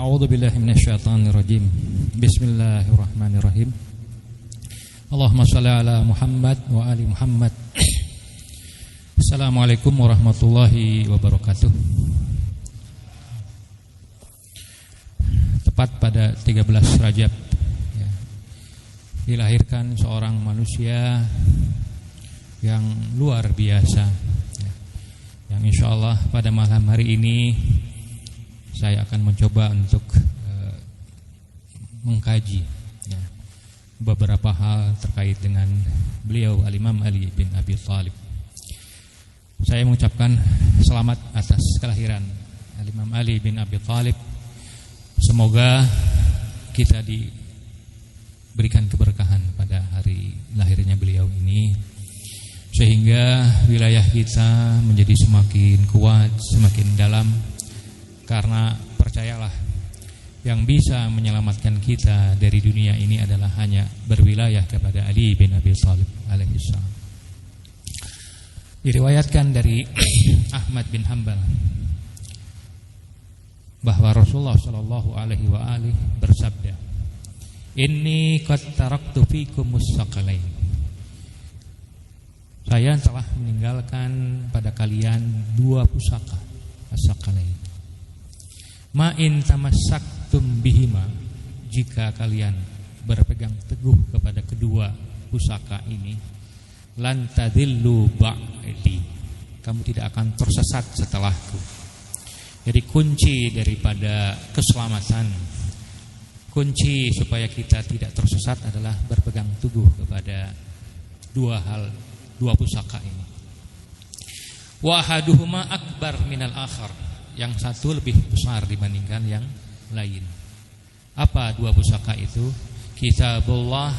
A'udzu billahi minasyaitonir rajim. Bismillahirrahmanirrahim. Allahumma shalli ala Muhammad wa ali Muhammad. Assalamualaikum warahmatullahi wabarakatuh. Tepat pada 13 Rajab ya, dilahirkan seorang manusia yang luar biasa ya, yang insyaallah pada malam hari ini saya akan mencoba untuk mengkaji ya, beberapa hal terkait dengan beliau Al-Imam Ali bin Abi Thalib. Saya mengucapkan selamat atas kelahiran Al-Imam Ali bin Abi Thalib. Semoga kita diberikan keberkahan pada hari lahirnya beliau ini, sehingga wilayah kita menjadi semakin kuat, semakin dalam. Karena percayalah, yang bisa menyelamatkan kita dari dunia ini adalah hanya berwilayah kepada Ali bin Abi Thalib alaihissalam. Diriwayatkan dari Ahmad bin Hanbal bahwa Rasulullah sallallahu alaihi wa alihi bersabda, "Inni qad taraktu fikumus saqalain." Saya telah meninggalkan pada kalian dua pusaka, as-saqalain. Ma in tamassaktum bihima, jika kalian berpegang teguh kepada kedua pusaka ini, lan tadillu ba'di, kamu tidak akan tersesat setelahku. Jadi kunci daripada keselamatan, kunci supaya kita tidak tersesat adalah berpegang teguh kepada dua hal, dua pusaka ini. Wa ahaduhuma akbar minal akhar, yang satu lebih besar dibandingkan yang lain. Apa dua pusaka itu? Kitabullah,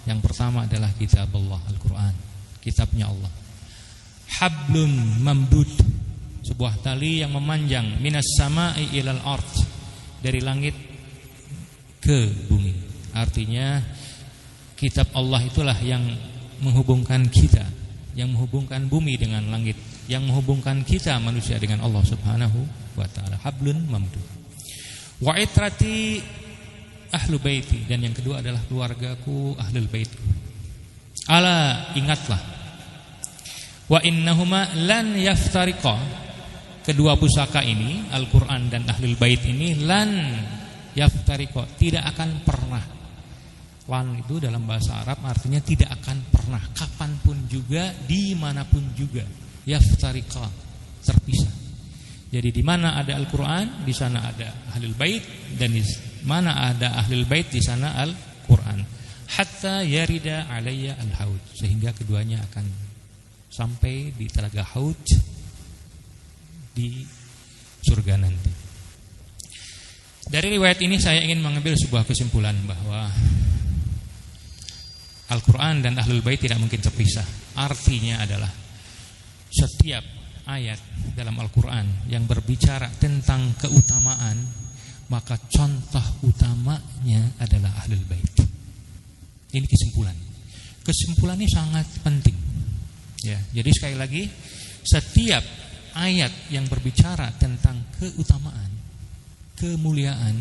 yang pertama adalah kitabullah, Al-Quran, kitabnya Allah. Hablun mamdud, sebuah tali yang memanjang, minas sama'i ilal ard, dari langit ke bumi. Artinya kitab Allah itulah yang menghubungkan kita, yang menghubungkan bumi dengan langit, yang menghubungkan kita manusia dengan Allah Subhanahu wa taala. Hablun mamdud. Wa itrati ahlu baiti, dan yang kedua adalah keluargaku, ahlul bait. Ala, ingatlah, wa innahuma lan yaftariqa, kedua pusaka ini, Al-Qur'an dan ahlul bait ini, lan yaftariqa, tidak akan pernah. Lan itu dalam bahasa Arab artinya tidak akan pernah, kapanpun juga, dimanapun juga. Yaftariqa, terpisah. Jadi di mana ada Al-Qur'an, di sana ada Ahlul Bait, dan di mana ada Ahlul Bait, di sana Al-Qur'an. Hatta yarida alayya al-haud, sehingga keduanya akan sampai di telaga Haud di surga nanti. Dari riwayat ini saya ingin mengambil sebuah kesimpulan bahwa Al-Quran dan Ahlul Bait tidak mungkin terpisah. Artinya adalah setiap ayat dalam Al-Quran yang berbicara tentang keutamaan, maka contoh utamanya adalah Ahlul Bait. Ini kesimpulan. Kesimpulannya sangat penting ya. Jadi sekali lagi, setiap ayat yang berbicara tentang keutamaan, kemuliaan,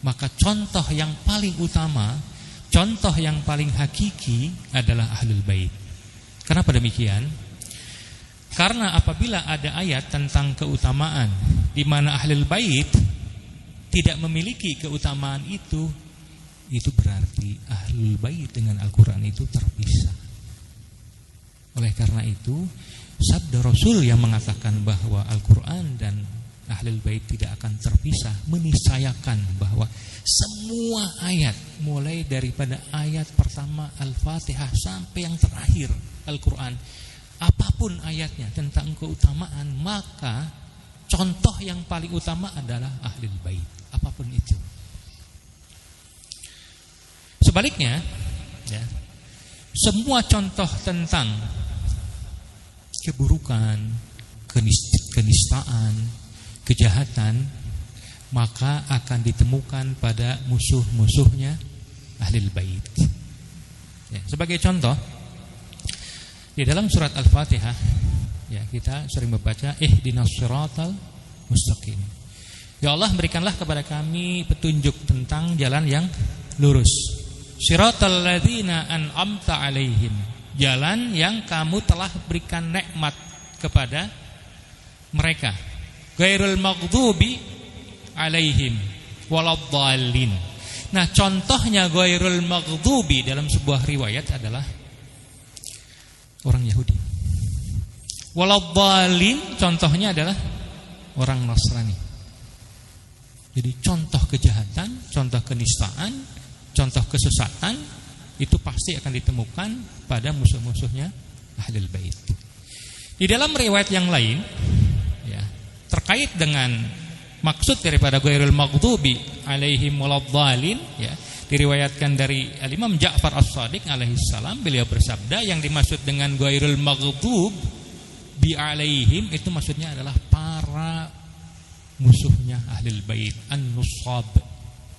maka contoh yang paling utama, contoh yang paling hakiki adalah Ahlul Bait. Kenapa demikian? Karena apabila ada ayat tentang keutamaan di mana Ahlul Bait tidak memiliki keutamaan itu berarti Ahlul Bait dengan Al-Quran itu terpisah. Oleh karena itu, sabda Rasul yang mengatakan bahwa Al-Quran dan Ahlul Bait tidak akan terpisah meniscayakan bahwa semua ayat, mulai daripada ayat pertama Al-Fatihah sampai yang terakhir Al-Quran, apapun ayatnya tentang keutamaan, maka contoh yang paling utama adalah Ahlul Bait, apapun itu. Sebaliknya ya, semua contoh tentang keburukan, kenistaan, kejahatan, maka akan ditemukan pada musuh-musuhnya Ahlul Bait ya. Sebagai contoh, di dalam surat Al-Fatihah ya, kita sering membaca ihdinas siratal mustaqim. Ya Allah, berikanlah kepada kami petunjuk tentang jalan yang lurus. Shiratal ladzina an'amta 'alaihim, jalan yang kamu telah berikan nikmat kepada mereka. Ghairul maghdubi 'alaihim waladdallin. Nah, contohnya ghairul maghdubi dalam sebuah riwayat adalah orang Yahudi. Waladdallin contohnya adalah orang Nasrani. Jadi contoh kejahatan, contoh kenistaan, contoh kesesatan itu pasti akan ditemukan pada musuh-musuhnya Ahlul Bait. Di dalam riwayat yang lain, ya, terkait dengan maksud daripada ghairul maghdubi alaihim waladdallin, ya, diriwayatkan dari Imam Ja'far As-Shadiq alaihi salam, beliau bersabda yang dimaksud dengan ghairul maghdub bi alaihim itu maksudnya adalah para musuhnya Ahlul Bait, an-nusab,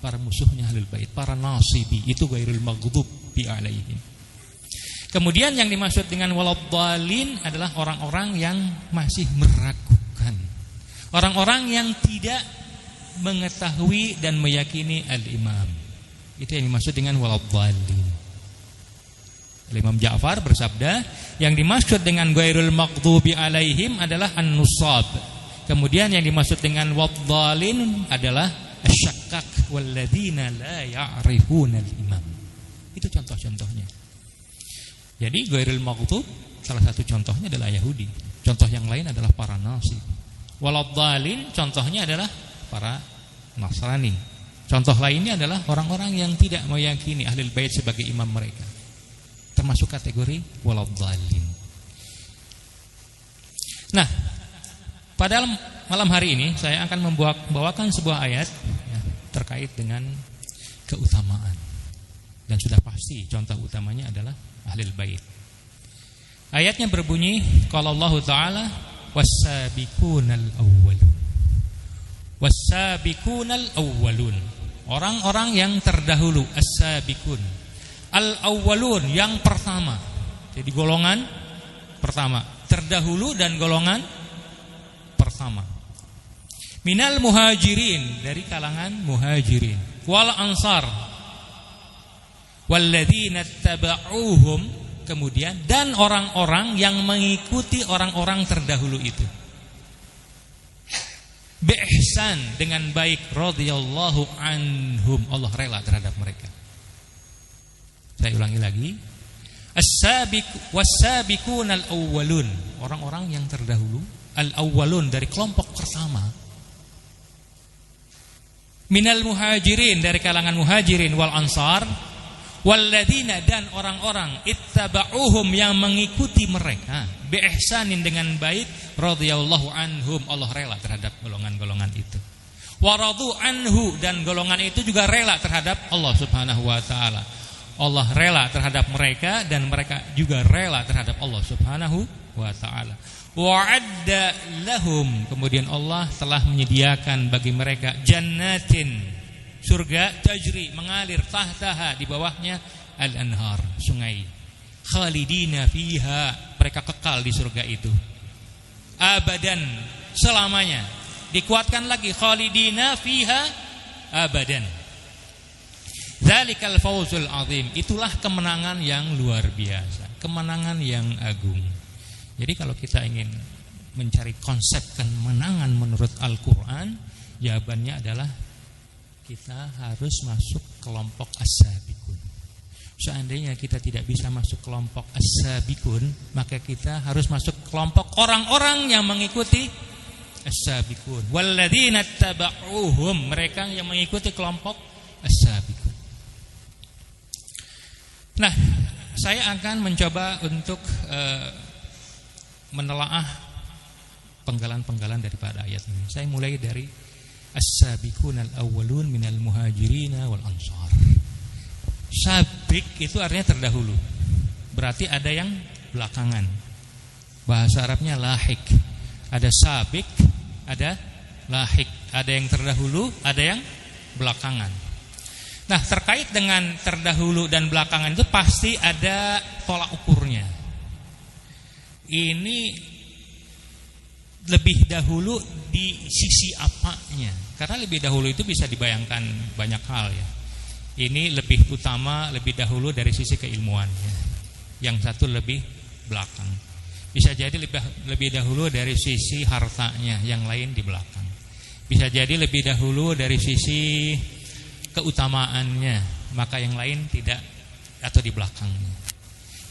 para musuhnya Ahlul Bait, para nasibi, itu ghairul maghdub bi alaihim. Kemudian yang dimaksud dengan waladdallin adalah orang-orang yang masih meragukan, orang-orang yang tidak mengetahui dan meyakini al-imam. Itu yang dimaksud dengan waladdallin. Imam Ja'far bersabda, yang dimaksud dengan ghairul maghdubi alaihim adalah an-nusab. Kemudian yang dimaksud dengan waddallin adalah asyakkak walladzina la ya'rifuna al-imam. Itu contoh-contohnya. Jadi ghairul maghdub salah satu contohnya adalah Yahudi. Contoh yang lain adalah para Nasib. Waladdallin contohnya adalah para Nasrani. Contoh lainnya adalah orang-orang yang tidak meyakini Ahlul Bait sebagai imam mereka. Termasuk kategori waladdallin. Nah, pada malam hari ini saya akan membawakan sebuah ayat, ya, terkait dengan keutamaan. Dan sudah pasti contoh utamanya adalah Ahlul Bait. Ayatnya berbunyi, qala Allah Ta'ala was-sabiqunal awwalun. Was-sabiqunal awwalun. Orang-orang yang terdahulu, as-sabiqun. Al-awwalun, yang pertama. Jadi golongan pertama, terdahulu dan golongan pertama. Minal muhajirin, dari kalangan muhajirin, wal ansar, walladzina taba'uhum, kemudian dan orang-orang yang mengikuti orang-orang terdahulu itu. Bi ihsan, dengan baik, radhiyallahu anhum, Allah rela terhadap mereka. Saya ulangi lagi. As-sabiq was-sabiqunal awwalun, orang-orang yang terdahulu, al-awwalun dari kelompok pertama. Minal muhajirin, dari kalangan muhajirin, wal ansar, walladzina, dan orang-orang ittaba'uhum, yang mengikuti mereka, bi ihsanin, dengan baik, radhiyallahu anhum, Allah rela terhadap golongan-golongan itu. Wa radu anhu, dan golongan itu juga rela terhadap Allah Subhanahu wa taala. Allah rela terhadap mereka dan mereka juga rela terhadap Allah Subhanahu wa taala. Wa'adda lahum, kemudian Allah telah menyediakan bagi mereka jannatin, surga, tajri, mengalir, tahtaha, di bawahnya al-anhar, sungai. Khalidina fiha, mereka kekal di surga itu. Abadan, selamanya. Dikuatkan lagi, khalidina fiha abadan. Dzalikal fawzul azim, itulah kemenangan yang luar biasa, kemenangan yang agung. Jadi kalau kita ingin mencari konsep kemenangan menurut Al-Quran, jawabannya adalah kita harus masuk kelompok as-sabiqun. Seandainya kita tidak bisa masuk kelompok as-sabiqun, maka kita harus masuk kelompok orang-orang yang mengikuti as-sabiqun. Walladzina taba'uhum, mereka yang mengikuti kelompok as-sabiqun. Nah, saya akan mencoba untuk menelaah penggalan-penggalan daripada ayat ini. Saya mulai dari as-sabiqunal awwalun minal muhajirina wal ansar. Sabiq itu artinya terdahulu. Berarti ada yang belakangan. Bahasa Arabnya lahik. Ada sabiq, ada lahik. Ada yang terdahulu, ada yang belakangan. Nah, terkait dengan terdahulu dan belakangan itu pasti ada tolak ukurnya. Ini lebih dahulu di sisi apanya? Karena lebih dahulu itu bisa dibayangkan banyak hal ya. Ini lebih utama, lebih dahulu dari sisi keilmuannya. Yang satu lebih belakang. Bisa jadi lebih dahulu dari sisi hartanya, yang lain di belakang. Bisa jadi lebih dahulu dari sisi keutamaannya, maka yang lain tidak atau di belakangnya.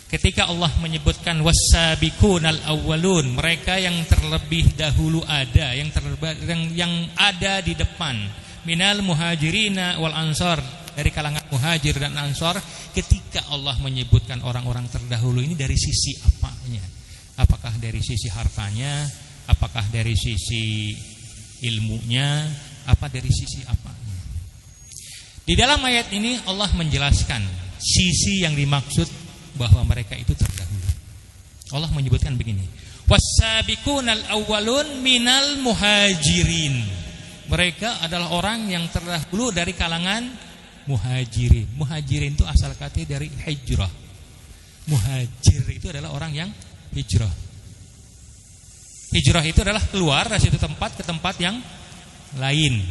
Ketika Allah menyebutkan was-sabiqunal awwalun, mereka yang terlebih dahulu ada, yang ada di depan, minal muhajirina wal ansor, dari kalangan muhajir dan ansor. Ketika Allah menyebutkan orang-orang terdahulu ini dari sisi apanya? Apakah dari sisi hartanya? Apakah dari sisi ilmunya? Apa dari sisi apanya? Di dalam ayat ini Allah menjelaskan sisi yang dimaksud bahwa mereka itu terdahulu. Allah menyebutkan begini, was-sabiqunal awwalun minal muhajirin. Mereka adalah orang yang terdahulu dari kalangan muhajirin. Muhajirin itu asal kata dari hijrah. Muhajir itu adalah orang yang hijrah. Hijrah itu adalah keluar dari satu tempat ke tempat yang lain.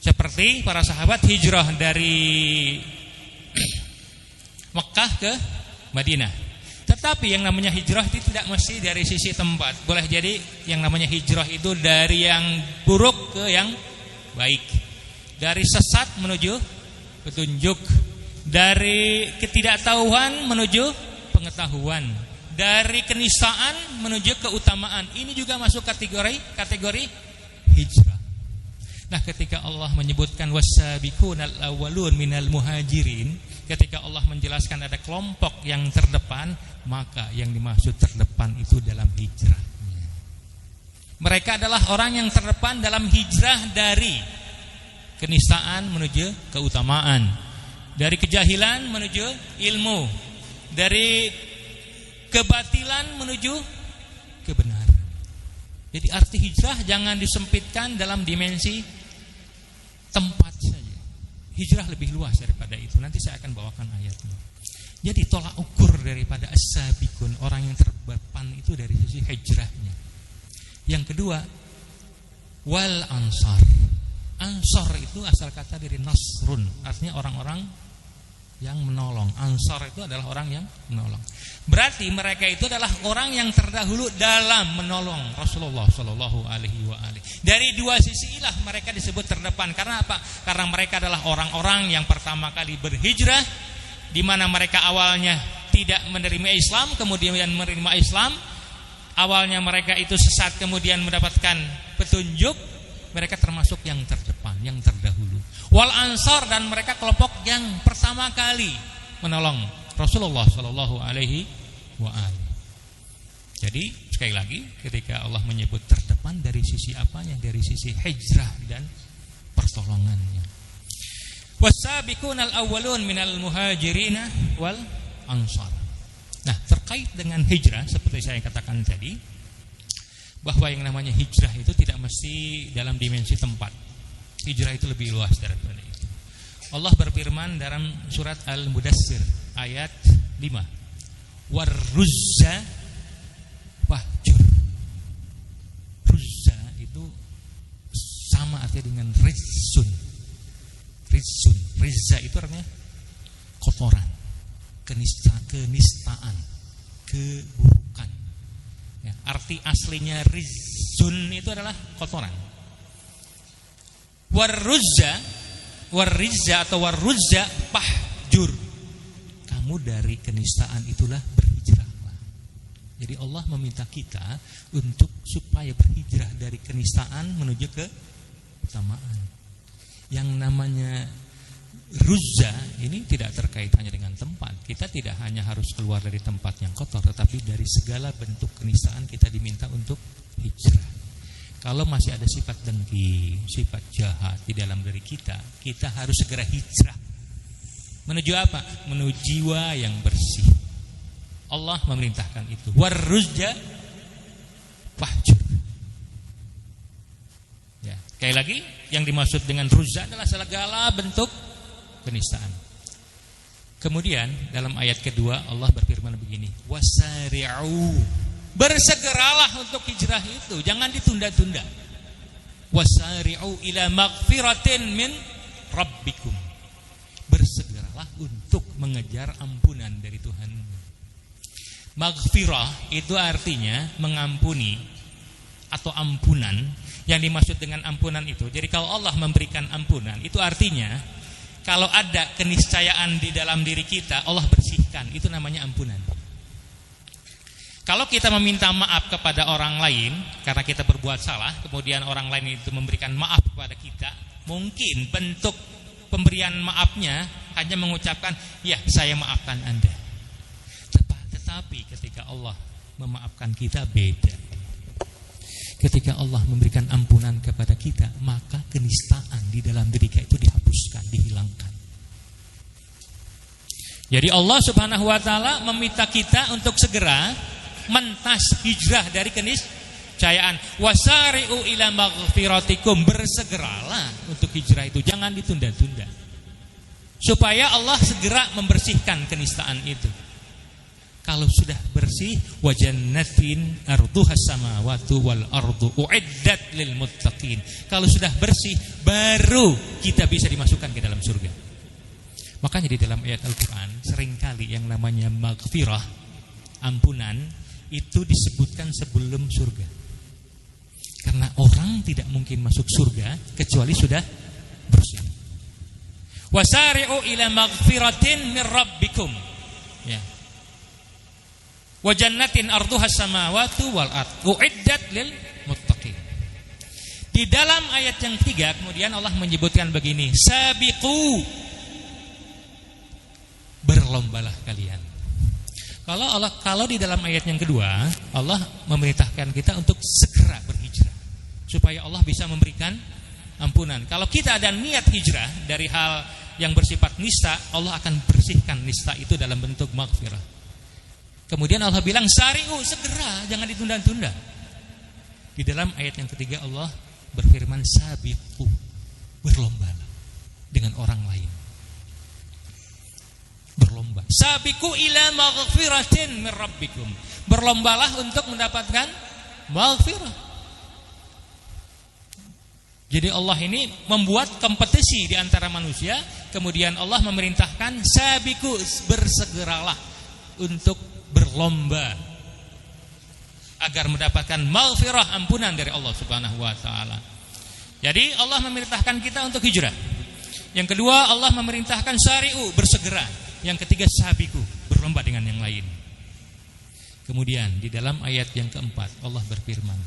Seperti para sahabat hijrah dari Mekah ke Madinah. Tetapi yang namanya hijrah itu tidak mesti dari sisi tempat. Boleh jadi yang namanya hijrah itu dari yang buruk ke yang baik. Dari sesat menuju petunjuk. Dari ketidaktahuan menuju pengetahuan. Dari kenistaan menuju keutamaan. Ini juga masuk kategori hijrah. Nah, ketika Allah menyebutkan was-sabiqunal awwalun minal muhajirin, ketika Allah menjelaskan ada kelompok yang terdepan, maka yang dimaksud terdepan itu dalam hijrah. Mereka adalah orang yang terdepan dalam hijrah dari kenistaan menuju keutamaan, dari kejahilan menuju ilmu, dari kebatilan menuju kebenaran. Jadi arti hijrah jangan disempitkan dalam dimensi tempat saja. Hijrah lebih luas daripada itu. Nanti saya akan bawakan ayatnya. Jadi tolak ukur daripada as-sabiqun, orang yang terdepan itu dari sisi hijrahnya. Yang kedua, wal ansar. Ansar itu asal kata dari nasrun, artinya orang-orang yang menolong. Ansar itu adalah orang yang menolong. Berarti mereka itu adalah orang yang terdahulu dalam menolong Rasulullah Shallallahu Alaihi Wasallam. Dari dua sisi inilah mereka disebut terdepan. Karena apa? Karena mereka adalah orang-orang yang pertama kali berhijrah, di mana mereka awalnya tidak menerima Islam, kemudian menerima Islam. Awalnya mereka itu sesat, kemudian mendapatkan petunjuk. Mereka termasuk yang terdepan, yang terdahulu. Wal ansar, dan mereka kelompok yang pertama kali menolong Rasulullah Shallallahu Alaihi Wasallam. Jadi sekali lagi, ketika Allah menyebut terdepan dari sisi apanya? Dari sisi hijrah dan pertolongannya. Was-sabiqunal awwalun minal muhajirina wal ansar. Nah, terkait dengan hijrah, seperti saya katakan tadi, bahwa yang namanya hijrah itu tidak mesti dalam dimensi tempat. Hijrah itu lebih luas daripada itu. Allah berfirman dalam surat Al-Mudassir ayat 5. Warruzza wahjur. Ruzza itu sama artinya dengan rizsun. Rizsun, rizza itu artinya kotoran, kenistaan, keburukan. Ya, arti aslinya rizsun itu adalah kotoran. Warrizza atau warruzza pahjur. Kamu dari kenistaan itulah berhijrahlah. Jadi Allah meminta kita untuk supaya berhijrah dari kenistaan menuju ke keutamaan. Yang namanya ruzza ini tidak terkait hanya dengan tempat. Kita tidak hanya harus keluar dari tempat yang kotor, tetapi dari segala bentuk kenistaan kita diminta untuk hijrah. Kalau masih ada sifat dengki, sifat jahat di dalam diri kita, kita harus segera hijrah. Menuju apa? Menuju jiwa yang bersih. Allah memerintahkan itu. Warruzza wahjur. Ya, sekali lagi, yang dimaksud dengan ruzza adalah segala bentuk kenistaan. Kemudian dalam ayat kedua Allah berfirman begini, wasari'u Bersegeralah untuk hijrah itu, jangan ditunda-tunda. Wasari'u ila maghfiratin min rabbikum. Bersegeralah untuk mengejar ampunan dari Tuhan. Maghfirah itu artinya mengampuni atau ampunan. Yang dimaksud dengan ampunan itu, jadi kalau Allah memberikan ampunan, itu artinya kalau ada keniscayaan di dalam diri kita, Allah bersihkan, itu namanya ampunan. Kalau kita meminta maaf kepada orang lain karena kita berbuat salah, kemudian orang lain itu memberikan maaf kepada kita, mungkin bentuk pemberian maafnya hanya mengucapkan, ya saya maafkan Anda. Tetapi ketika Allah memaafkan kita beda. Ketika Allah memberikan ampunan kepada kita, maka kenistaan di dalam diri kita itu dihapuskan, dihilangkan. Jadi Allah Subhanahu wa taala meminta kita untuk segera mentas hijrah dari keniscayaan. Wasari'u ila maghfiratikum, bersegeralah untuk hijrah itu, jangan ditunda-tunda. Supaya Allah segera membersihkan kenistaan itu. Kalau sudah bersih, wa jannatin arduhas samawati wal ardu uiddat lil muttaqin. Kalau sudah bersih, baru kita bisa dimasukkan ke dalam surga. Makanya di dalam ayat Al-Qur'an seringkali yang namanya maghfirah, ampunan, itu disebutkan sebelum surga. Karena orang tidak mungkin masuk surga kecuali sudah bersih. Wasari'u ila maghfiratin min rabbikum. Ya. Wa jannatin arduhas samawati wal ardu uiddat lil muttaqin. Di dalam ayat yang ketiga kemudian Allah menyebutkan begini, sabiqu, berlombalah kalian. Kalau di dalam ayat yang kedua Allah memerintahkan kita untuk segera berhijrah supaya Allah bisa memberikan ampunan. Kalau kita ada niat hijrah dari hal yang bersifat nista, Allah akan bersihkan nista itu dalam bentuk maghfirah. Kemudian Allah bilang sari'u, segera, jangan ditunda-tunda. Di dalam ayat yang ketiga Allah berfirman sabiqu, berlombalah dengan orang lain. Berlomba. Sabiqu ila maghfiratin min rabbikum. Berlombalah untuk mendapatkan maghfirah. Jadi Allah ini membuat kompetisi di antara manusia, kemudian Allah memerintahkan sabiqu, bersegeralah untuk berlomba agar mendapatkan maghfirah, ampunan dari Allah Subhanahu wa taala. Jadi Allah memerintahkan kita untuk hijrah. Yang kedua Allah memerintahkan syari'u, bersegera. Yang ketiga sabiqu, berlomba dengan yang lain. Kemudian di dalam ayat yang keempat Allah berfirman,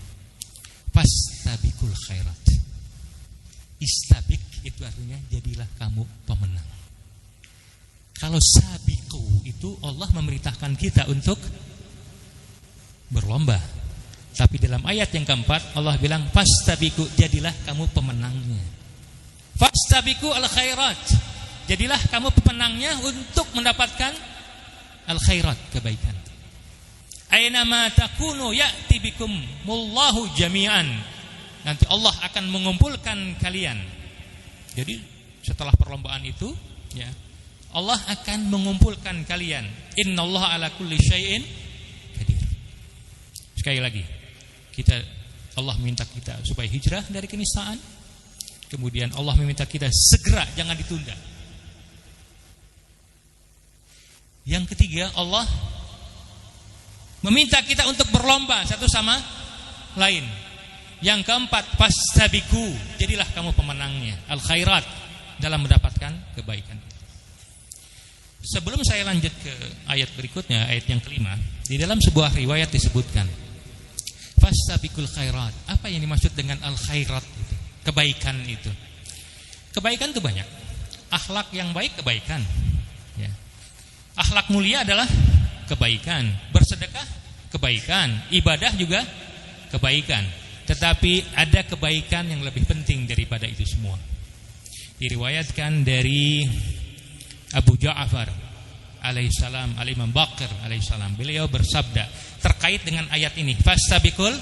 fastabiqul khairat. Istabik itu artinya jadilah kamu pemenang. Kalau sabiqu itu Allah memerintahkan kita untuk berlomba. Tapi dalam ayat yang keempat Allah bilang fastabiqu, jadilah kamu pemenangnya. Fastabiqu al khairat, jadilah kamu pemenangnya untuk mendapatkan al khairat, kebaikan. Aina ma takunu ya'ti bikumullahu jami'an. Nanti Allah akan mengumpulkan kalian. Jadi setelah perlombaan itu ya, Allah akan mengumpulkan kalian. Innallaha ala kulli syai'in qadir. Sekali lagi, Allah minta kita supaya hijrah dari kenistaan. Kemudian Allah meminta kita segera, jangan ditunda. Yang ketiga, Allah meminta kita untuk berlomba satu sama lain. Yang keempat, fastabiqu, jadilah kamu pemenangnya, al khairat, dalam mendapatkan kebaikan. Sebelum saya lanjut ke ayat berikutnya, ayat yang kelima, di dalam sebuah riwayat disebutkan fastabiqul khairat. Apa yang dimaksud dengan al khairat itu? Kebaikan itu. Kebaikan itu banyak. Akhlak yang baik kebaikan. Ya. Akhlak mulia adalah kebaikan. Bersedekah kebaikan. Ibadah juga kebaikan. Tetapi ada kebaikan yang lebih penting daripada itu semua. Diriwayatkan dari Abu Ja'far alaihissalam, Al-Imam Baqir alaihissalam, beliau bersabda terkait dengan ayat ini, fastabiqul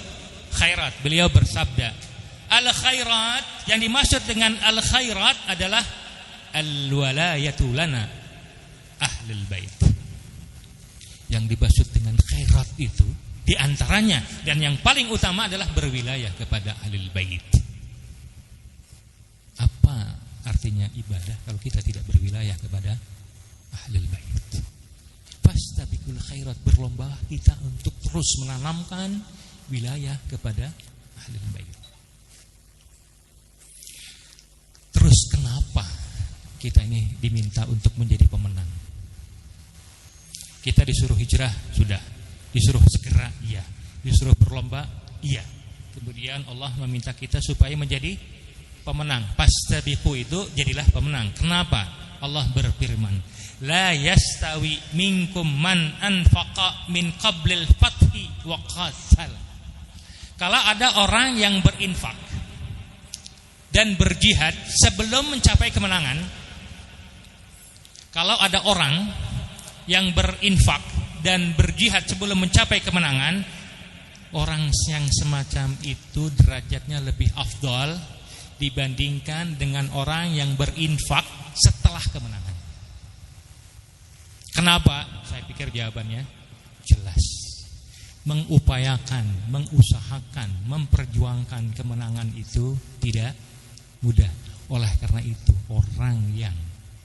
khairat. Beliau bersabda, al khairat, yang dimaksud dengan al khairat adalah al-walayatu lana ahlul bait. Yang dimaksud dengan khairat itu Di antaranya dan yang paling utama adalah berwilayah kepada ahlul bait. Apa artinya ibadah kalau kita tidak berwilayah kepada ahlul bait? Fastabiqul khairat, berlomba kita untuk terus menanamkan wilayah kepada ahlul bait. Terus kenapa kita ini diminta untuk menjadi pemenang? Kita disuruh hijrah, sudah. Disuruh segera, iya. Disuruh berlomba, iya. Kemudian Allah meminta kita supaya menjadi pemenang. Fastabiqu itu jadilah pemenang. Kenapa? Allah berfirman, la yastawi minkum man anfaqa min qablil fathi wa qatal. Kalau ada orang yang berinfak dan berjihad sebelum mencapai kemenangan, kalau ada orang yang berinfak dan berjihad sebelum mencapai kemenangan, orang yang semacam itu derajatnya lebih afdal dibandingkan dengan orang yang berinfak setelah kemenangan. Kenapa? Saya pikir jawabannya jelas. Mengupayakan, mengusahakan, memperjuangkan kemenangan itu tidak mudah. Oleh karena itu, orang yang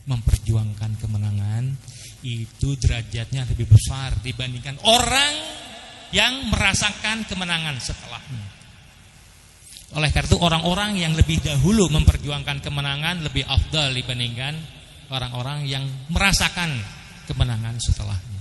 memperjuangkan kemenangan itu derajatnya lebih besar dibandingkan orang yang merasakan kemenangan setelahnya. Oleh karena itu, orang-orang yang lebih dahulu memperjuangkan kemenangan lebih afdal dibandingkan orang-orang yang merasakan kemenangan setelahnya.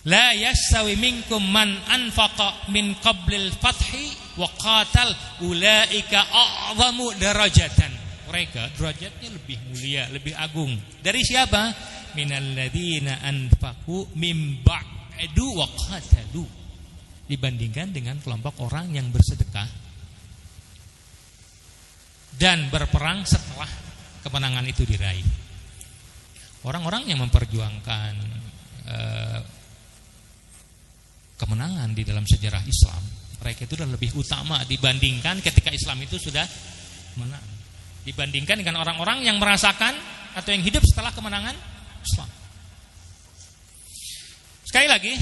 La yastawi minkum man anfaqa min qablil fathi wa qatal ulaika a'zamu darajatan. Mereka derajatnya lebih mulia, lebih agung. Dari siapa? Minal ladzina anfaqu mim ba'du wa qatalu. Dibandingkan dengan kelompok orang yang bersedekah dan berperang setelah kemenangan itu diraih. Orang-orang yang memperjuangkan kemenangan di dalam sejarah Islam, mereka itu sudah lebih utama dibandingkan ketika Islam itu sudah menang, dibandingkan dengan orang-orang yang merasakan atau yang hidup setelah kemenangan Islam. Sekali lagi,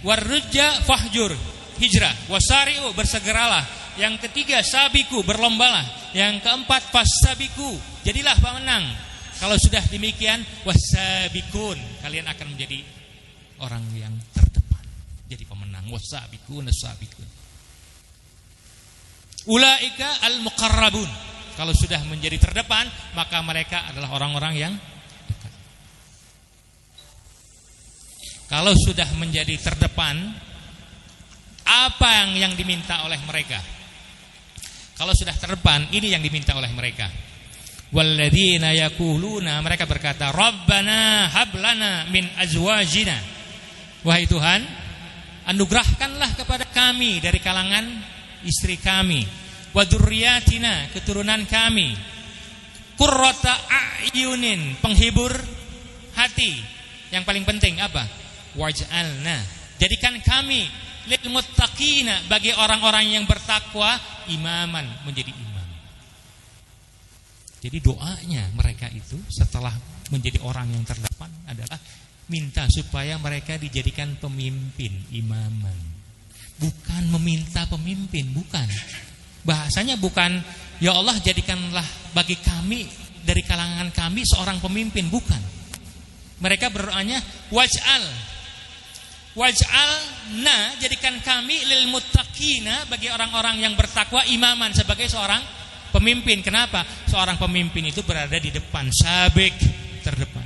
warujja fahjur, hijrah, wasari'u, bersegeralah. Yang ketiga, sabiku, berlombalah. Yang keempat, fastabiku, jadilah pemenang. Kalau sudah demikian, wasabikun, kalian akan menjadi orang yang terdepan, jadi pemenang. Wasabikun, wasabikun. Ulaika al-muqarrabun. Kalau sudah menjadi terdepan, maka mereka adalah orang-orang yang dekat. Kalau sudah menjadi terdepan, apa yang diminta oleh mereka? Kalau sudah terdepan, ini yang diminta oleh mereka. Walladzina yaquluna, mereka berkata, Rabbana hablana min azwajina. Wahai Tuhan, anugerahkanlah kepada kami dari kalangan istri kami, wa dzurriyyatina, keturunan kami, qurrata a'yunin, penghibur hati. Yang paling penting apa? Waj'alna, jadikan kami lil muttaqina, bagi orang-orang yang bertakwa, imaman, menjadi imam. Jadi doanya mereka itu setelah menjadi orang yang terdepan adalah minta supaya mereka dijadikan pemimpin, imaman. Bukan meminta pemimpin, bukan. Bahasanya bukan, ya Allah jadikanlah bagi kami dari kalangan kami seorang pemimpin, bukan. Mereka berdoanya waj'alna, jadikan kami lil muttaqina, bagi orang-orang yang bertakwa, imaman, sebagai seorang pemimpin. Kenapa? Seorang pemimpin itu berada di depan, sabik, terdepan.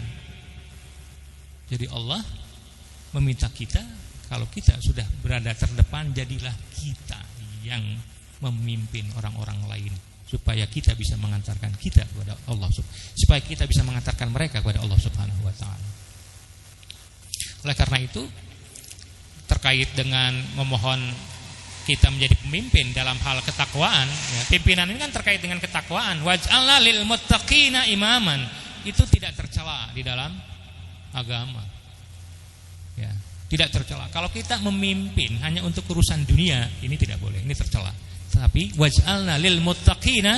Jadi Allah meminta kita, kalau kita sudah berada terdepan, jadilah kita yang memimpin orang-orang lain, supaya kita bisa mengantarkan kita kepada Allah, supaya kita bisa mengantarkan mereka kepada Allah Subhanahu wa ta'ala. Oleh karena itu, terkait dengan memohon kita menjadi pemimpin dalam hal ketakwaan, ya, pimpinan ini kan terkait dengan ketakwaan. Waj'alna lil muttaqina imaman, itu tidak tercela di dalam agama, ya, tidak tercela. Kalau kita memimpin hanya untuk urusan dunia, ini tidak boleh, ini tercela. Tapi waj'alna lil muttaqina.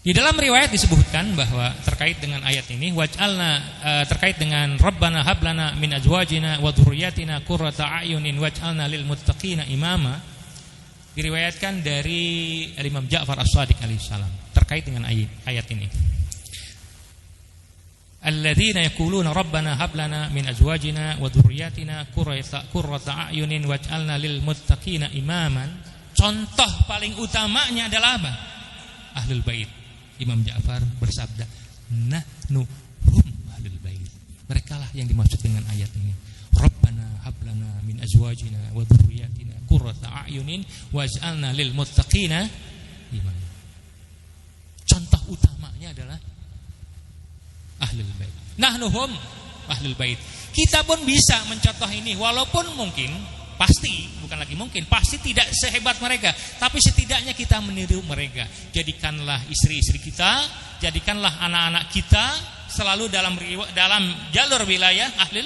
Di dalam riwayat disebutkan bahwa terkait dengan ayat ini terkait dengan Rabbana hablana min azwajina wa dzurriyyatina qurrata a'yunin waj'alna lil muttaqina imama, diriwayatkan dari Imam Ja'far As-Shadiq alaihi salam terkait dengan ayat ini. Alladzina yaquluna Rabbana hablana min azwajina wa dzurriyyatina qurrata a'yunin waj'alna lil muttaqina imaman. Contoh paling utamanya adalah apa? Ahlul Bait. Imam Ja'far bersabda, nahnu hum ahlul bait. Merekalah yang dimaksud dengan ayat ini. Rabbana hablana min azwajina wa dzurriyyatina qurrata a'yunin waj'alna lil muttaqina imama. Contoh utamanya adalah ahlul bait. Nahnu hum ahlul bait. Kita pun bisa mencontoh ini, walaupun mungkin pasti tidak sehebat mereka, tapi setidaknya kita meniru mereka. Jadikanlah istri-istri kita, jadikanlah anak-anak kita selalu dalam jalur wilayah ahlul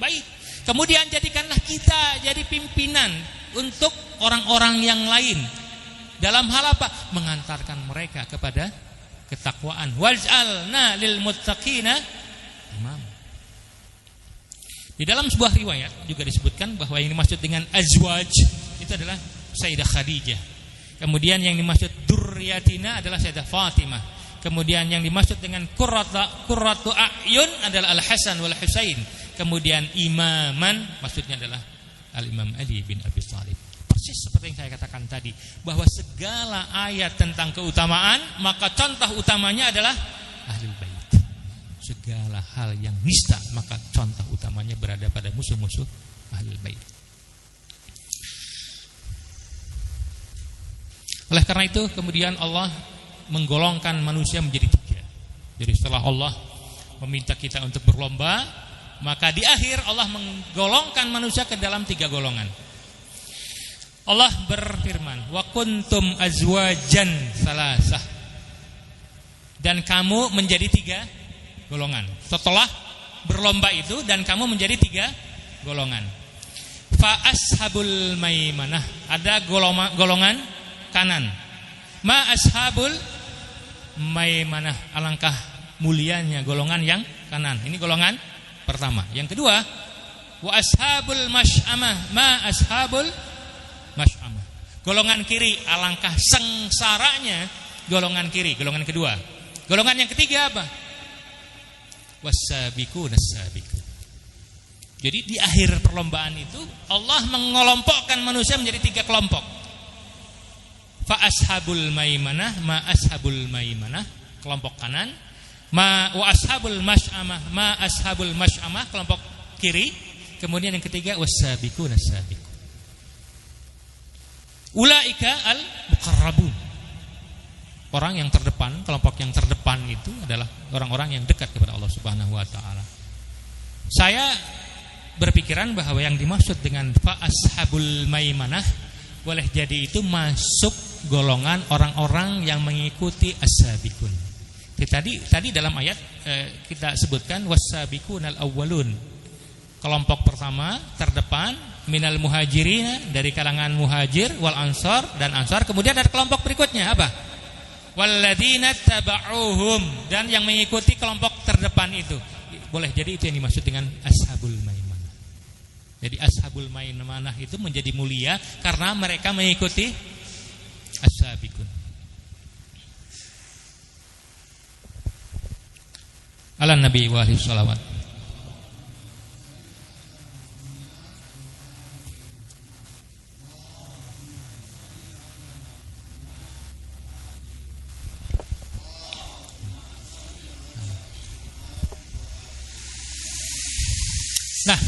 bait. Kemudian jadikanlah kita jadi pimpinan untuk orang-orang yang lain dalam hal apa? Mengantarkan mereka kepada ketakwaan. Waj'alna lil muttaqina imam. Di dalam sebuah riwayat juga disebutkan bahwa yang dimaksud dengan azwaj itu adalah Sayyidah Khadijah. Kemudian yang dimaksud dzurriyyatina adalah Sayyidah Fatimah. Kemudian yang dimaksud dengan qurratu a'yun adalah Al-Hasan wal Husain. Kemudian imaman maksudnya adalah Al-Imam Ali bin Abi Thalib. Persis seperti yang saya katakan tadi, bahwa segala ayat tentang keutamaan, maka contoh utamanya adalah Ahlul Bait. Segala hal yang nista, maka contoh utamanya berada pada musuh-musuh Ahlul Bait. Oleh karena itu kemudian Allah menggolongkan manusia menjadi 3. Jadi setelah Allah meminta kita untuk berlomba, maka di akhir Allah menggolongkan manusia ke dalam 3 golongan. Allah berfirman, wa kuntum azwajan salasah. Dan kamu menjadi 3 golongan. Setelah berlomba itu dan kamu menjadi 3 golongan. Fa ashabul maimanah, ada golongan kanan. Ma ashabul maimanah, alangkah mulianya golongan yang kanan. Ini golongan pertama. Yang kedua, wa ashabul masy'amah, ma ashabul masy'amah. Golongan kiri, alangkah sengsaranya golongan kiri, golongan kedua. Golongan yang ketiga apa? Wasabiqun as-sabiqun. Jadi di akhir perlombaan itu Allah mengelompokkan manusia menjadi 3 kelompok. Fa ashabul maimanah, ma ashabul maimanah, kelompok kanan. Wa ashabul masy'amah, ma ashabul masy'amah, kelompok kiri. Kemudian yang ketiga wasabiqun as-sabiqun. Ulaika al-muqarrabun. Orang yang terdepan, kelompok yang terdepan itu adalah orang-orang yang dekat kepada Allah Subhanahu wa taala. Saya berpikiran bahwa yang dimaksud dengan fa ashabul maimanah boleh jadi itu masuk golongan orang-orang yang mengikuti as-sabiqun. Tadi dalam ayat kita sebutkan was-sabiqunal awwalun. Kelompok pertama terdepan minal muhajirin, dari kalangan muhajir, wal ansar dan ansar. Kemudian ada kelompok berikutnya apa? Walladzina taba'uhum, dan yang mengikuti kelompok terdepan itu. Boleh jadi itu yang dimaksud dengan ashabul maimanah. Jadi ashabul maimanah itu menjadi mulia karena mereka mengikuti as-sabiqun. Ala Nabi wa alaihi salawat. Nah,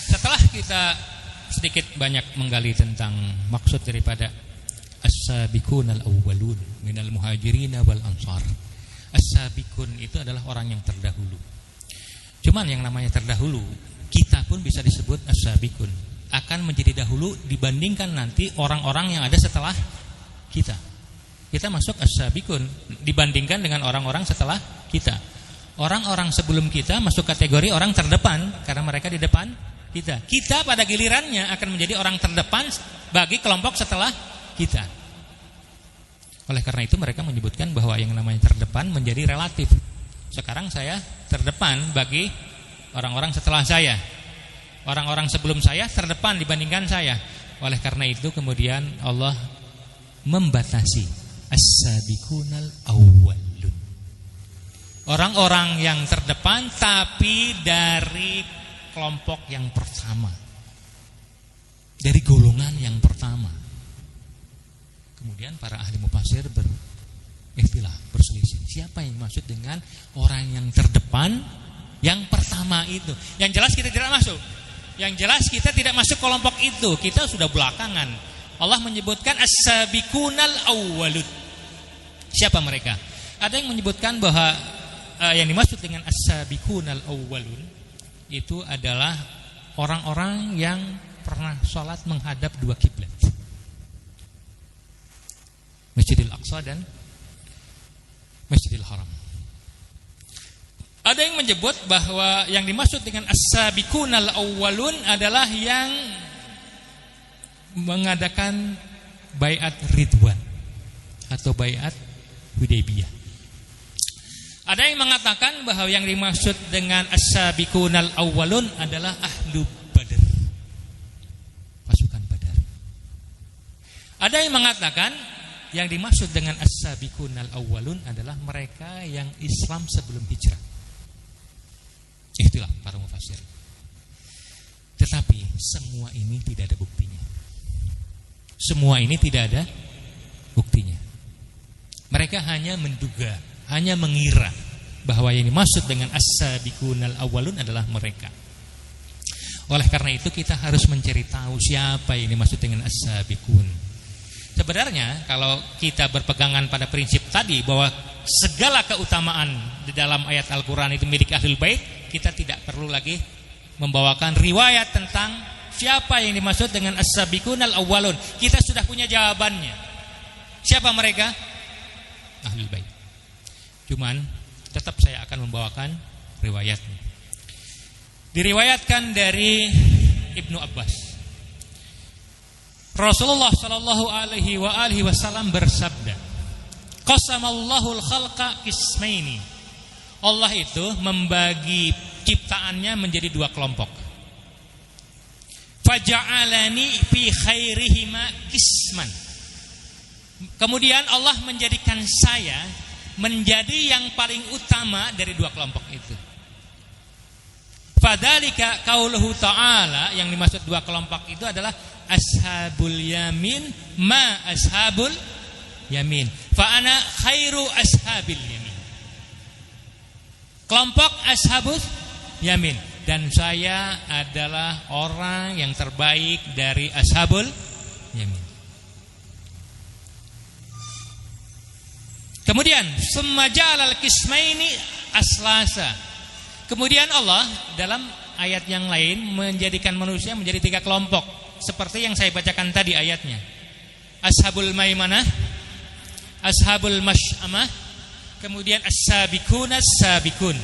setelah kita sedikit banyak menggali tentang maksud daripada as-sabiqunal awwalun minal muhajirin wal ansar. As-sabiqun itu adalah orang yang terdahulu. Cuman yang namanya terdahulu, kita pun bisa disebut as-sabiqun. Akan menjadi dahulu dibandingkan nanti orang-orang yang ada setelah kita. Kita masuk as-sabiqun dibandingkan dengan orang-orang setelah kita. Orang-orang sebelum kita masuk kategori orang terdepan karena mereka di depan kita. Kita pada gilirannya akan menjadi orang terdepan bagi kelompok setelah kita. Oleh karena itu mereka menyebutkan bahwa yang namanya terdepan menjadi relatif. Sekarang saya terdepan bagi orang-orang setelah saya. Orang-orang sebelum saya terdepan dibandingkan saya. Oleh karena itu kemudian Allah membatasi as-sabiqunal awwalun. Orang-orang yang terdepan tapi dari kelompok yang pertama. Dari golongan yang pertama. Kemudian para ahli mufassir berselisih. Siapa yang maksud dengan orang yang terdepan yang pertama itu? Yang jelas kita tidak masuk. Yang jelas kita tidak masuk kelompok itu. Kita sudah belakangan. Allah menyebutkan as-sabiqunal awwalun. Siapa mereka? Ada yang menyebutkan bahwa yang dimaksud dengan as-sabiqunal awwalun itu adalah orang-orang yang pernah sholat menghadap dua kiblat, Masjidil Aqsa dan Masjidil Haram. Ada yang menyebut bahwa yang dimaksud dengan as-sabiqunal awwalun adalah yang mengadakan baiat Ridwan atau baiat Hudaybiyah. Ada yang mengatakan bahwa yang dimaksud dengan as-sabiqunal awwalun adalah ahlu Badar, pasukan Badar. Ada yang mengatakan yang dimaksud dengan as-sabiqunal awwalun adalah mereka yang Islam sebelum hijrah. Itulah para mufassir. Tetapi semua ini tidak ada buktinya. Semua ini tidak ada buktinya. Mereka hanya menduga, hanya mengira bahwa yang dimaksud dengan as-sabiqunal awwalun adalah mereka. Oleh karena itu kita harus mencari tahu siapa yang dimaksud dengan as-sabiqun. Sebenarnya kalau kita berpegangan pada prinsip tadi bahwa segala keutamaan di dalam ayat Al-Quran itu milik Ahlul Bait, kita tidak perlu lagi membawakan riwayat tentang siapa yang dimaksud dengan as-sabiqunal awwalun. Kita sudah punya jawabannya. Siapa mereka? Ahlul Bait. Cuman tetap saya akan membawakan riwayatnya. Diriwayatkan dari Ibnu Abbas, Rasulullah sallallahu alaihi wasallam bersabda, qasamallahul khalqa qismaini. Allah itu membagi ciptaannya menjadi dua kelompok. Faja'alani fi khairihima qisman. Kemudian Allah menjadikan saya menjadi yang paling utama dari dua kelompok itu. Fadzalika qauluhu ta'ala, yang dimaksud dua kelompok itu adalah ashabul yamin ma ashabul yamin. Fa ana khairu ashabil yamin. Kelompok ashabul yamin, dan saya adalah orang yang terbaik dari ashabul yamin. Kemudian summa ja'alal qismaini aslasa. Kemudian Allah dalam ayat yang lain menjadikan manusia menjadi tiga kelompok, seperti yang saya bacakan tadi ayatnya. Ashabul maimanah, ashabul masy'amah, kemudian as-sabiqun as-sabiqun.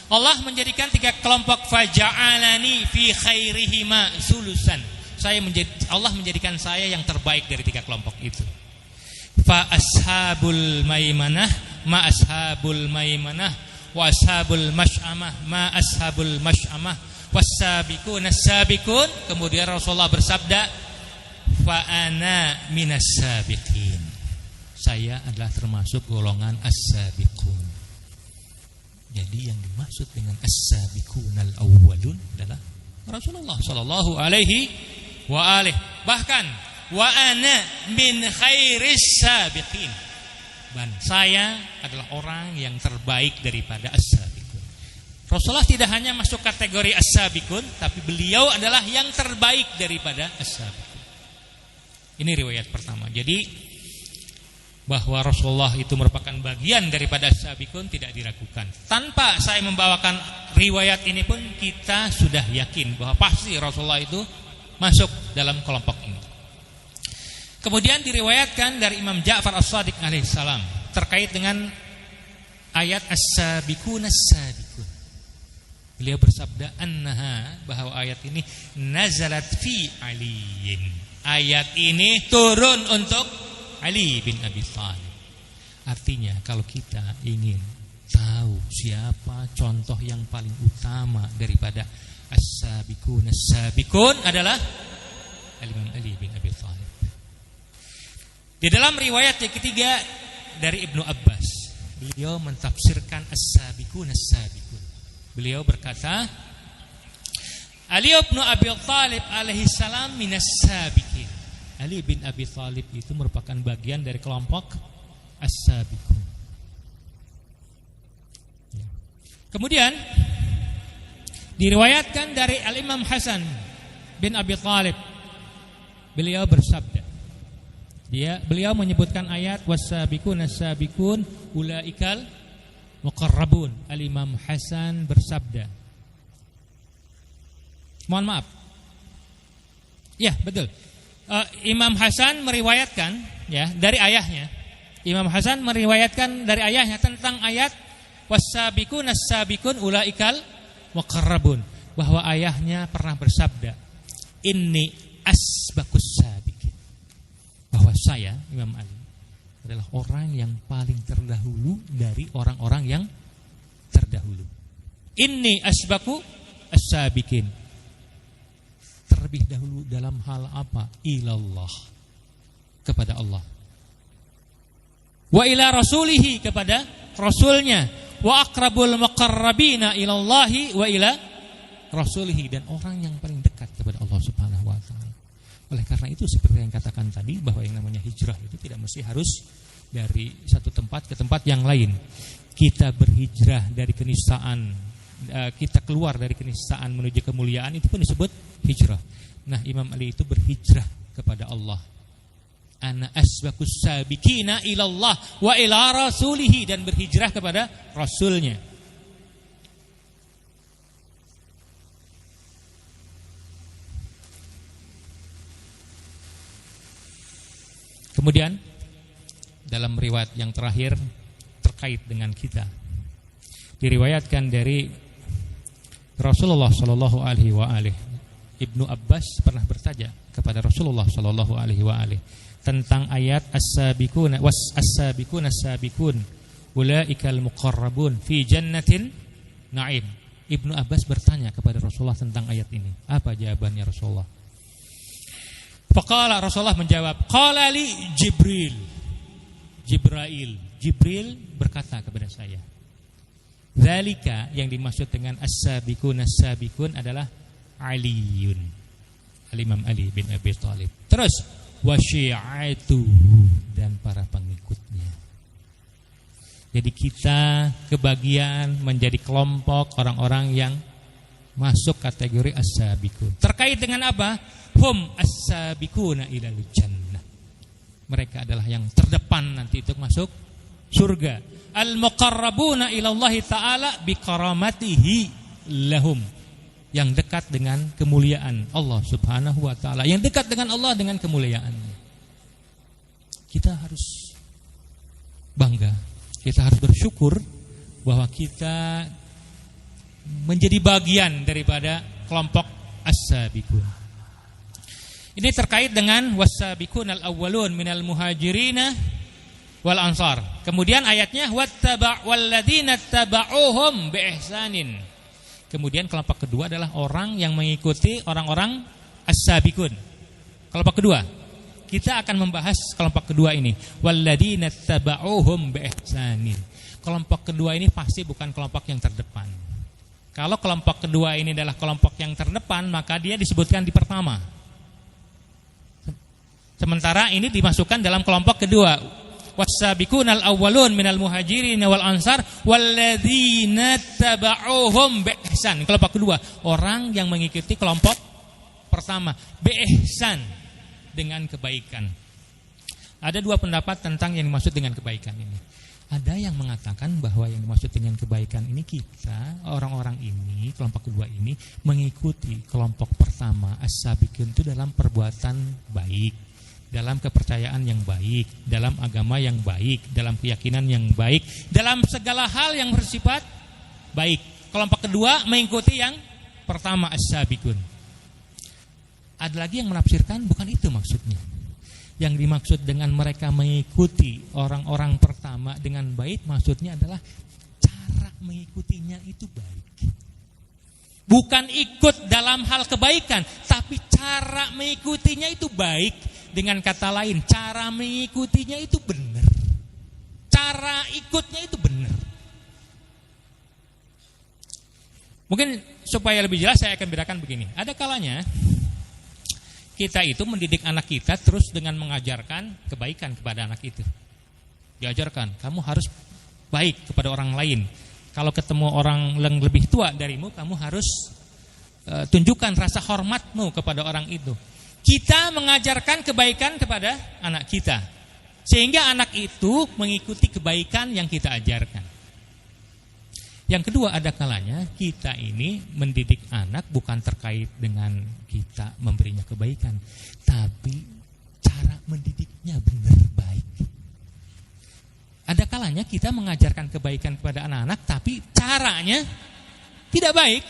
Allah menjadikan tiga kelompok. Faja'alani fi khairihima sulusan. Allah menjadikan saya yang terbaik dari tiga kelompok itu. Fa ashabul maimanah ma ashabul maimanah wa ashabul masy'amah ma ashabul masy'amah was-sabiqun as-sabiqun. Kemudian Rasulullah bersabda, fa ana minas sabiqin. Saya adalah termasuk golongan as-sabiqun. Jadi yang dimaksud dengan as-sabiqunal awwalun adalah Rasulullah sallallahu alaihi wa alihi. Bahkan wa ana min khairis sabiqin. Dan saya adalah orang yang terbaik daripada as-sabiqun. Rasulullah tidak hanya masuk kategori as-sabiqun, tapi beliau adalah yang terbaik daripada as-sabiqun. Ini riwayat pertama. Jadi bahwa Rasulullah itu merupakan bagian daripada as-sabiqun tidak diragukan. Tanpa saya membawakan riwayat ini pun kita sudah yakin bahwa pasti Rasulullah itu masuk dalam kelompok ini. Kemudian diriwayatkan dari Imam Ja'far As-Shadiq alaihissalam terkait dengan ayat as-sabiqun as-sabiqun. Beliau bersabda annaha, bahwa ayat ini nazalat fi aliyin. Ayat ini turun untuk Ali bin Abi Thalib. Artinya kalau kita ingin tahu siapa contoh yang paling utama daripada as-sabiqun adalah Imam Ali bin Abi Thalib. Di dalam riwayat yang ketiga dari Ibnu Abbas, beliau mentafsirkan as-sabiqun. Beliau berkata, Ali bin Abi Thalib alaihi salam minas sabiqin. Ali bin Abi Thalib itu merupakan bagian dari kelompok as-sabiqun. Kemudian diriwayatkan dari Al-Imam Hasan bin Abi Thalib, beliau bersabda, beliau menyebutkan ayat was-sabiqun as-sabiqun ulaikal muqarrabun. Al-Imam Hasan bersabda, mohon maaf, ya betul, Imam Hasan meriwayatkan ya dari ayahnya. Imam Hasan meriwayatkan dari ayahnya tentang ayat was-sabiqun as-sabiqun ulaikal muqarrabun, bahwa ayahnya pernah bersabda, inni asbaqus sabiqin, bahwa saya Imam Ali adalah orang yang paling terdahulu dari orang-orang yang terdahulu. Inni asbaqu as-sabiqin, terlebih dahulu dalam hal apa? Ilallah, kepada Allah. Wa ila rasulihi, kepada rasulnya. Wa aqrabul muqarrabina ilallahi wa ila rasulihi, dan orang yang paling dekat kepada Allah Subhanahu wa taala. Oleh karena itu seperti yang katakan tadi, bahwa yang namanya hijrah itu tidak mesti harus dari satu tempat ke tempat yang lain. Kita berhijrah dari kenistaan, kita keluar dari kenistaan menuju kemuliaan, itu pun disebut hijrah. Nah, Imam Ali itu berhijrah kepada Allah. Ana asbaqus sabiqina ilallah wa ila rasulihi, dan berhijrah kepada rasulnya. Kemudian dalam riwayat yang terakhir terkait dengan kita, diriwayatkan dari Rasulullah sallallahu alaihi wa alihi, Ibnu Abbas pernah bertanya kepada Rasulullah sallallahu alaihi wa alihi tentang ayat as-sabiqun was-sabiqun as-sabiqun ulaikal muqarrabun fi jannatin na'im. Ibnu Abbas bertanya kepada Rasulullah tentang ayat ini. Apa jawabannya Rasulullah? Faqala, Rasulullah menjawab, qala li Jibril berkata kepada saya, zalika, yang dimaksud dengan as-sabiqun as-sabiqun adalah Aliyun, Al-Imam Ali bin Abi Thalib. Terus wa syi'atuhu, dan para pengikutnya. Jadi kita kebagian menjadi kelompok orang-orang yang masuk kategori as-sabiqun. Terkait dengan apa? Hum as-sabiquna ilal jannah. Mereka adalah yang terdepan nanti untuk masuk surga. Al-muqarrabuna ilallahi ta'ala bikaramatihi lahum, yang dekat dengan kemuliaan Allah Subhanahu wa taala, yang dekat dengan Allah dengan kemuliaannya. Kita harus bangga, kita harus bersyukur bahwa kita menjadi bagian daripada kelompok as-sabiqun. Ini terkait dengan was-sabiqun al-awwalun minal muhajirina wal ansar. Kemudian ayatnya walladzina tabauhum bi ihsanin. Kemudian kelompok kedua adalah orang yang mengikuti orang-orang as-sabiqun. Kelompok kedua, kita akan membahas kelompok kedua ini. Walladzina tabauhum bi ihsanin. Kelompok kedua ini pasti bukan kelompok yang terdepan. Kalau kelompok kedua ini adalah kelompok yang terdepan, maka dia disebutkan di pertama. Sementara ini dimasukkan dalam kelompok kedua. Was-sabiqunal awwalun minal muhajirin wal ansar walladzina tabauhum bi ihsan. Kelompok kedua, orang yang mengikuti kelompok pertama, bi ihsan, dengan kebaikan. Ada dua pendapat tentang yang dimaksud dengan kebaikan ini. Ada yang mengatakan bahwa yang dimaksud dengan kebaikan ini, kita orang-orang ini, kelompok kedua ini mengikuti kelompok pertama as-sabiqun itu dalam perbuatan baik, dalam kepercayaan yang baik, dalam agama yang baik, dalam keyakinan yang baik, dalam segala hal yang bersifat baik. Kelompok kedua mengikuti yang pertama as-sabiqun. Ada lagi yang menafsirkan bukan itu maksudnya. Yang dimaksud dengan mereka mengikuti orang-orang pertama dengan baik, maksudnya adalah cara mengikutinya itu baik. Bukan ikut dalam hal kebaikan, tapi cara mengikutinya itu baik. Dengan kata lain, cara mengikutinya itu benar. Cara ikutnya itu benar. Mungkin supaya lebih jelas saya akan bedakan begini. Ada kalanya kita itu mendidik anak kita terus dengan mengajarkan kebaikan kepada anak itu. Diajarkan, kamu harus baik kepada orang lain. Kalau ketemu orang yang lebih tua darimu, kamu harus tunjukkan rasa hormatmu kepada orang itu. Kita mengajarkan kebaikan kepada anak kita, sehingga anak itu mengikuti kebaikan yang kita ajarkan. Yang kedua, ada kalanya kita ini mendidik anak bukan terkait dengan kita memberinya kebaikan, tapi cara mendidiknya benar baik. Ada kalanya kita mengajarkan kebaikan kepada anak-anak, tapi caranya tidak baik.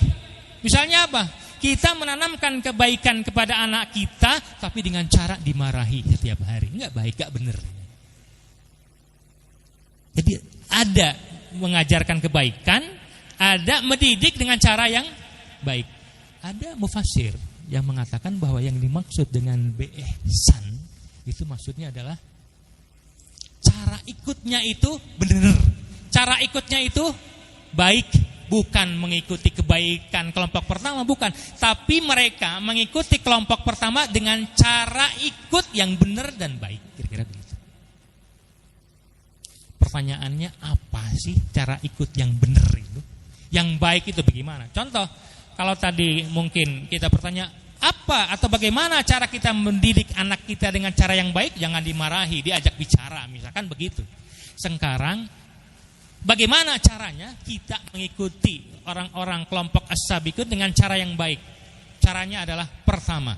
Misalnya apa? Kita menanamkan kebaikan kepada anak kita, tapi dengan cara dimarahi setiap hari. Enggak baik, enggak benar. Jadi ada mengajarkan kebaikan, ada mendidik dengan cara yang baik. Ada mufasir yang mengatakan bahwa yang dimaksud dengan bi-ihsan itu maksudnya adalah cara ikutnya itu benar. Cara ikutnya itu baik, bukan mengikuti kebaikan kelompok pertama, bukan, tapi mereka mengikuti kelompok pertama dengan cara ikut yang benar dan baik. Kira-kira begitu. Pertanyaannya, apa sih cara ikut yang benar itu? Yang baik itu bagaimana? Contoh, kalau tadi mungkin kita bertanya, apa atau bagaimana cara kita mendidik anak kita dengan cara yang baik? Jangan dimarahi, diajak bicara, misalkan begitu. Sekarang, bagaimana caranya kita mengikuti orang-orang kelompok as-sabiqun dengan cara yang baik? Caranya adalah pertama,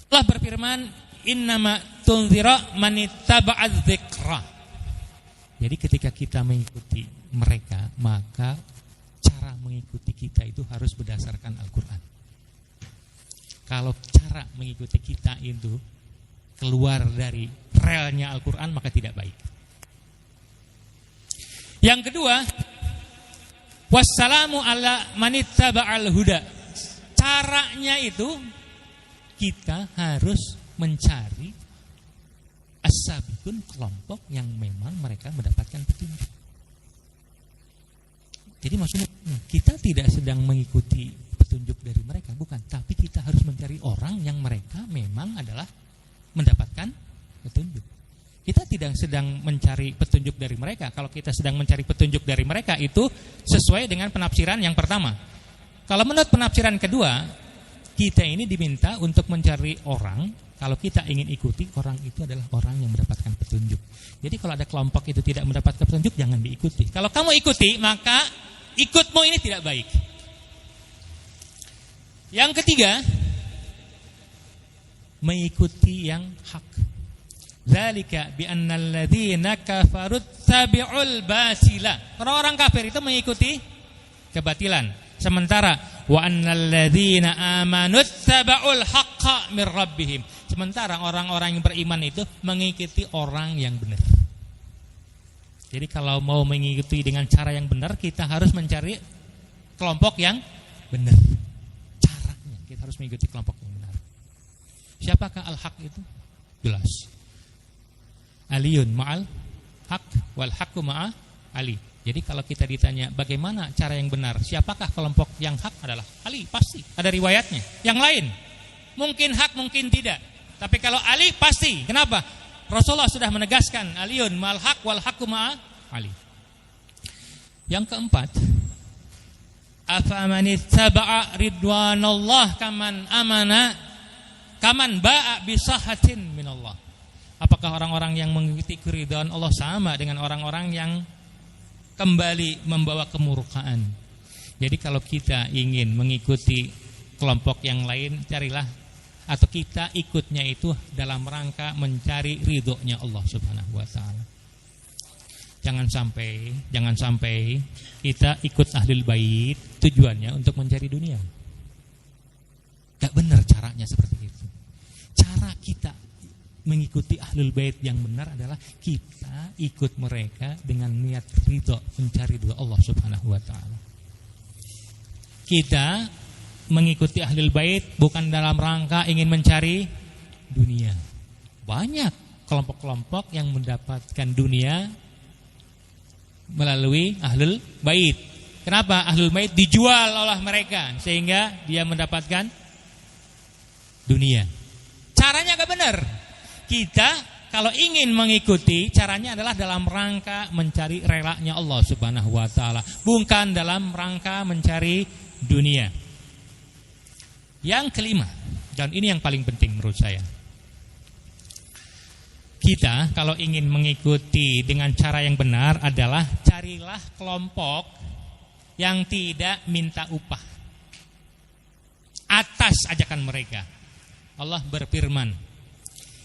Allah berfirman, innama tunzira manittaba'adz dzikra. Jadi ketika kita mengikuti mereka, maka cara mengikuti kita itu harus berdasarkan Al-Qur'an. Kalau cara mengikuti kita itu keluar dari relnya Al-Qur'an, maka tidak baik. Yang kedua, wassalamu ala manittaba'al huda. Caranya itu kita harus mencari as-sabiqun, kelompok yang memang mereka mendapatkan petunjuk. Jadi maksudnya kita tidak sedang mengikuti petunjuk dari mereka, bukan, tapi kita harus mencari orang yang mereka memang adalah mendapatkan petunjuk. Kita tidak sedang mencari petunjuk dari mereka. Kalau kita sedang mencari petunjuk dari mereka, itu sesuai dengan penafsiran yang pertama. Kalau menurut penafsiran kedua, kita ini diminta untuk mencari orang. Kalau kita ingin ikuti, orang itu adalah orang yang mendapatkan petunjuk. Jadi kalau ada kelompok itu tidak mendapatkan petunjuk, jangan diikuti. Kalau kamu ikuti, maka ikutmu ini tidak baik. Yang ketiga, mengikuti yang hak. Dzalika bi annal ladzina kafaru tabi'ul basila. Orang-orang kafir itu mengikuti kebatilan. Sementara wa annal ladzina amanu taba'ul haqqa mir rabbihim. Sementara orang-orang yang beriman itu mengikuti orang yang benar. Jadi kalau mau mengikuti dengan cara yang benar, kita harus mencari kelompok yang benar. Caranya kita harus mengikuti kelompok yang benar. Siapakah al-haq itu? Jelas. Aliyun ma'al haq wal haqqu ma'a Ali. Jadi kalau kita ditanya bagaimana cara yang benar, siapakah kelompok yang hak, adalah Ali, pasti. Ada riwayatnya. Yang lain mungkin hak, mungkin tidak. Tapi kalau Ali pasti. Kenapa? Rasulullah sudah menegaskan aliyun mal haq wal haqqu ma'a Ali. Yang keempat, afamanittaba'a ridwanallah kaman ba'a bisahatin minallah. Apakah orang-orang yang mengikuti keridhaan Allah sama dengan orang-orang yang kembali membawa kemurkaan? Jadi kalau kita ingin mengikuti kelompok yang lain, carilah atau kita ikutnya itu dalam rangka mencari ridhonya Allah Subhanahu wa taala. Jangan sampai kita ikut ahlul bait tujuannya untuk mencari dunia. Gak benar caranya seperti itu. Cara kita mengikuti ahlul bait yang benar adalah kita ikut mereka dengan niat ridho, mencari ridho Allah Subhanahu wa taala. Kita mengikuti ahlul bait bukan dalam rangka ingin mencari dunia. Banyak kelompok-kelompok yang mendapatkan dunia melalui ahlul bait. Kenapa? Ahlul bait dijual oleh mereka sehingga dia mendapatkan dunia. Caranya gak benar. Kita kalau ingin mengikuti, caranya adalah dalam rangka mencari relanya Allah Subhanahu wa taala, bukan dalam rangka mencari dunia. Yang kelima, dan ini yang paling penting menurut saya. Kita kalau ingin mengikuti dengan cara yang benar adalah carilah kelompok yang tidak minta upah atas ajakan mereka. Allah berfirman,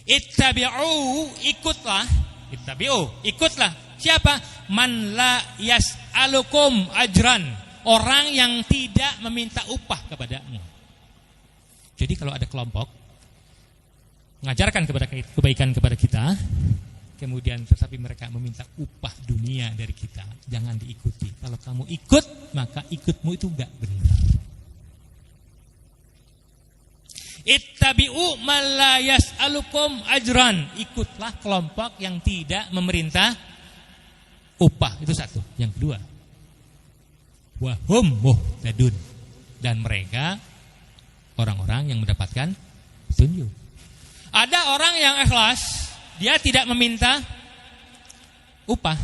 ittabi'u, ikutlah. Ittabi'u, ikutlah. Siapa? Man la yas'alukum ajran, orang yang tidak meminta upah kepadamu. Jadi kalau ada kelompok mengajarkan kepada kebaikan kepada kita, kemudian tetapi mereka meminta upah dunia dari kita, jangan diikuti. Kalau kamu ikut, maka ikutmu itu enggak benar. Ittabi'u man la yas'alukum ajran, ikutlah kelompok yang tidak memerintah upah. Itu satu. Yang kedua, wa hum muhtadun, dan mereka orang-orang yang mendapatkan petunjuk. Ada orang yang ikhlas, dia tidak meminta upah,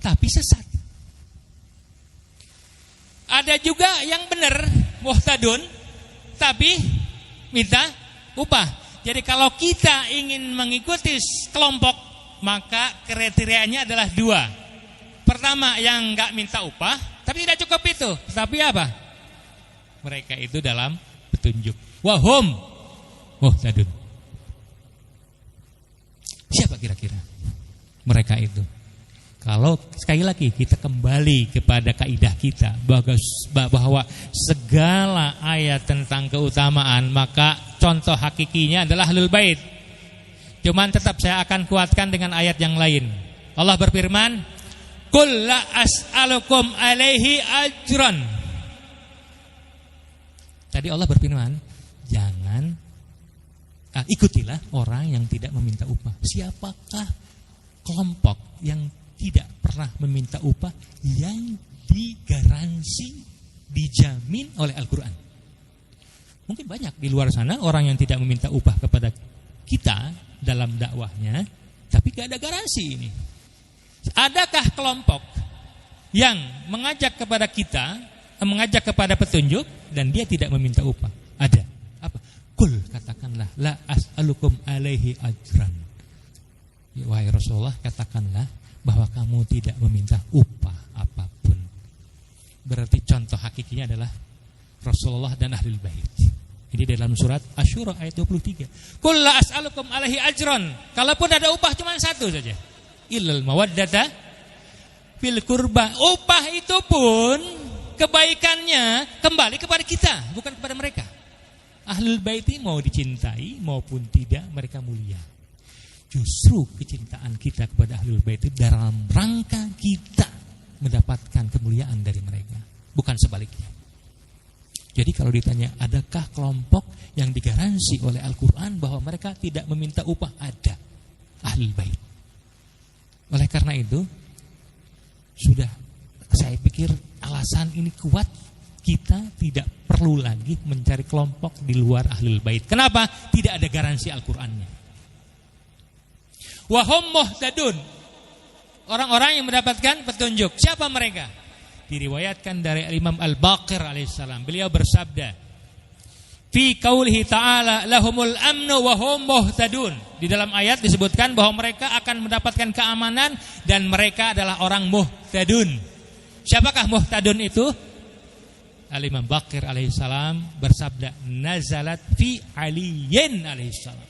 tapi sesat. Ada juga yang benar, muhtadun, tapi minta upah. Jadi kalau kita ingin mengikuti kelompok, maka kriterianya adalah dua. Pertama, yang enggak minta upah, tapi tidak cukup itu. Tapi apa? Mereka itu dalam petunjuk. Wahum muhtadun. Siapa kira-kira mereka itu? Kalau sekali lagi kita kembali kepada kaidah kita bahwa segala ayat tentang keutamaan, maka contoh hakikinya adalah ahlul bait. Cuman tetap saya akan kuatkan dengan ayat yang lain. Allah berfirman, "Qul la as'alukum alaihi ajran." Tadi Allah berfirman, jangan ikutilah orang yang tidak meminta upah. Siapakah kelompok yang tidak pernah meminta upah yang digaransi, dijamin oleh Al-Quran? Mungkin banyak di luar sana orang yang tidak meminta upah kepada kita dalam dakwahnya, tapi gak ada garansi ini. Adakah kelompok yang mengajak kepada kita, mengajak kepada petunjuk dan dia tidak meminta upah? Ada. Apa? Kul, katakanlah, la as'alukum alaihi ajran. Ya, wahai Rasulullah, katakanlah bahwa kamu tidak meminta upah apapun. Berarti contoh hakikinya adalah Rasulullah dan ahlul bait. Ini dalam surat Asy-Syura ayat 23. Qul la as'alukum alaihi ajran. Kalaupun ada upah cuma satu saja. Illal mawaddata fil qurba. Upah itu pun kebaikannya kembali kepada kita, bukan kepada mereka. Ahlul bait mau dicintai maupun tidak, mereka mulia. Justru kecintaan kita kepada ahlul bait itu dalam rangka kita mendapatkan kemuliaan dari mereka, bukan sebaliknya. Jadi kalau ditanya adakah kelompok yang digaransi oleh Al-Quran bahwa mereka tidak meminta upah, ada. Ahlul bait. Oleh karena itu sudah, saya pikir alasan ini kuat, kita tidak perlu lagi mencari kelompok di luar ahlul bait. Kenapa? Tidak ada garansi Al-Qur'annya. Wa hum muhtadun, orang-orang yang mendapatkan petunjuk. Siapa mereka? Diriwayatkan dari Imam Al-Baqir alaihissalam. Beliau bersabda, fi qaulihi ta'ala lahumul amnu wa hum muhtadun. Di dalam ayat disebutkan bahwa mereka akan mendapatkan keamanan dan mereka adalah orang muhtadun. Siapakah muhtadun itu? Al-Imam Baqir alaihissalam bersabda, nazalat fi Aliyin alaihissalam.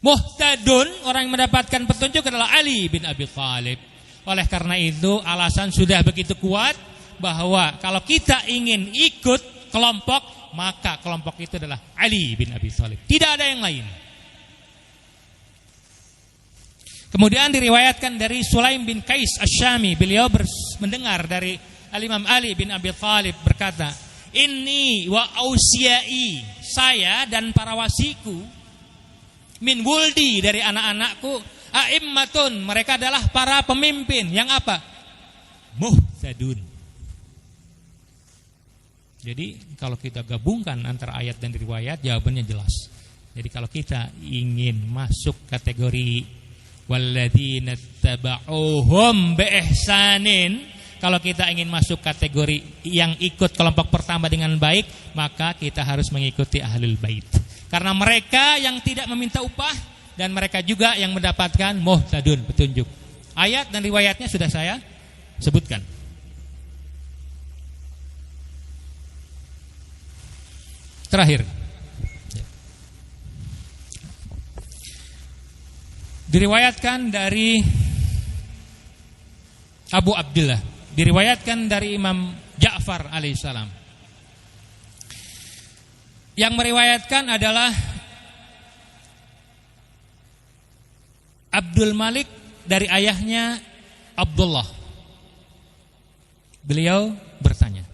Muhtadun, orang yang mendapatkan petunjuk adalah Ali bin Abi Thalib. Oleh karena itu alasan sudah begitu kuat bahwa kalau kita ingin ikut kelompok, maka kelompok itu adalah Ali bin Abi Thalib. Tidak ada yang lain. Kemudian diriwayatkan dari Sulaim bin Qais Asy-Syami, beliau mendengar dari Al-Imam Ali bin Abi Thalib berkata, "Inni wa ausiyai, saya dan para wasiku, min wuldi, dari anak-anakku, a'immatun, mereka adalah para pemimpin yang apa? Muhtadun." Jadi kalau kita gabungkan antara ayat dan riwayat, jawabannya jelas. Jadi kalau kita ingin masuk kategori walladzina taba'uhum biihsanin, kalau kita ingin masuk kategori yang ikut kelompok pertama dengan baik, maka kita harus mengikuti ahlul bait. Karena mereka yang tidak meminta upah dan mereka juga yang mendapatkan muhtadun, petunjuk. Ayat dan riwayatnya sudah saya sebutkan. Terakhir, diriwayatkan dari Abu Abdullah, diriwayatkan dari Imam Ja'far alaihissalam. Yang meriwayatkan adalah Abdul Malik dari ayahnya Abdullah. Beliau bertanya,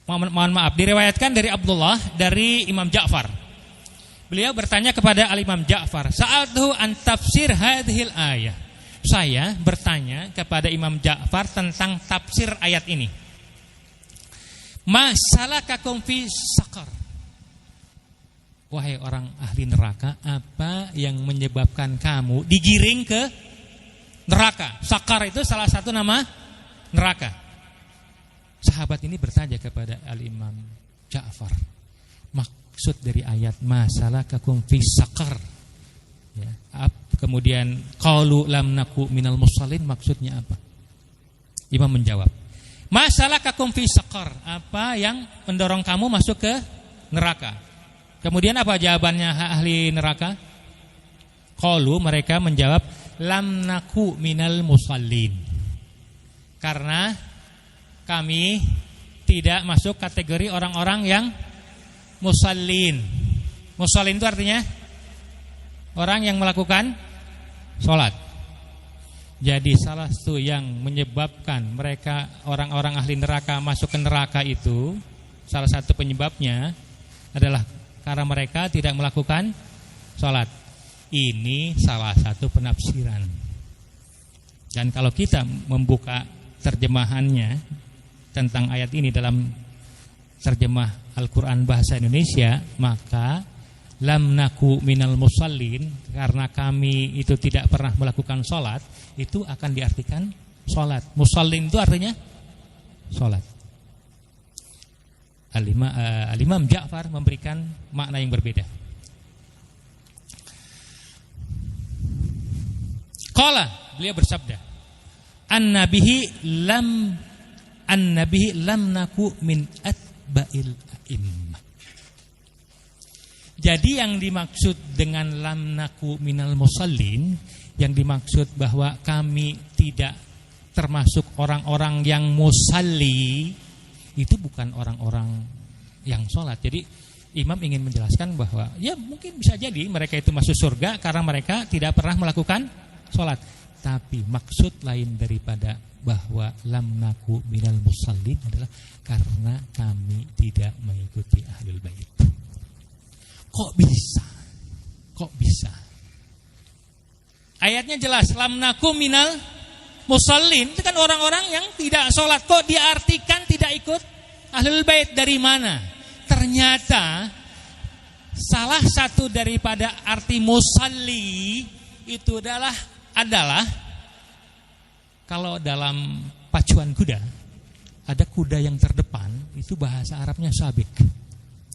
mohon maaf, diriwayatkan dari Abdullah dari Imam Ja'far. Beliau bertanya kepada Al-Imam Ja'far, "Sa'altuhu an tafsir hadhil ayah." Saya bertanya kepada Imam Ja'far tentang tafsir ayat ini. "Ma salakakum fi saqar?" Wahai orang ahli neraka, apa yang menyebabkan kamu digiring ke neraka? Saqar itu salah satu nama neraka. Sahabat ini bertanya kepada Al-Imam Ja'far, maksud dari ayat masalah kakum fi saqar, ya, kemudian qalu lam naku minal musallin, maksudnya apa? Imam menjawab, masalah kakum fi saqar, apa yang mendorong kamu masuk ke neraka? Kemudian apa jawabannya ahli neraka? Qalu, mereka menjawab, lam naku minal musallin, karena kami tidak masuk kategori orang-orang yang musallin. Musallin itu artinya orang yang melakukan sholat. Jadi salah satu yang menyebabkan mereka orang-orang ahli neraka masuk ke neraka itu, salah satu penyebabnya adalah karena mereka tidak melakukan sholat. Ini salah satu penafsiran. Dan kalau kita membuka terjemahannya tentang ayat ini dalam terjemah Al-Quran bahasa Indonesia, maka lam naku minal musallin, karena kami itu tidak pernah melakukan sholat, itu akan diartikan sholat. Musallin itu artinya sholat. Al-Imam Ja'far memberikan makna yang berbeda. Qala, beliau bersabda, An-nabihi lam naku min atba'il a'immah. Jadi yang dimaksud dengan lam naku minal musallin, yang dimaksud bahwa kami tidak termasuk orang-orang yang musalli, itu bukan orang-orang yang sholat. Jadi imam ingin menjelaskan bahwa ya mungkin bisa jadi mereka itu masuk surga karena mereka tidak pernah melakukan sholat. Tapi maksud lain daripada bahwa lam naku minal musallin adalah karena kami tidak mengikuti ahlul bait. Kok bisa? Kok bisa? Ayatnya jelas, lam naku minal musallin, itu kan orang-orang yang tidak sholat. Kok diartikan tidak ikut ahlul bait? Dari mana? Ternyata salah satu daripada arti musalli itu adalah kalau dalam pacuan kuda, ada kuda yang terdepan, itu bahasa Arabnya sabik,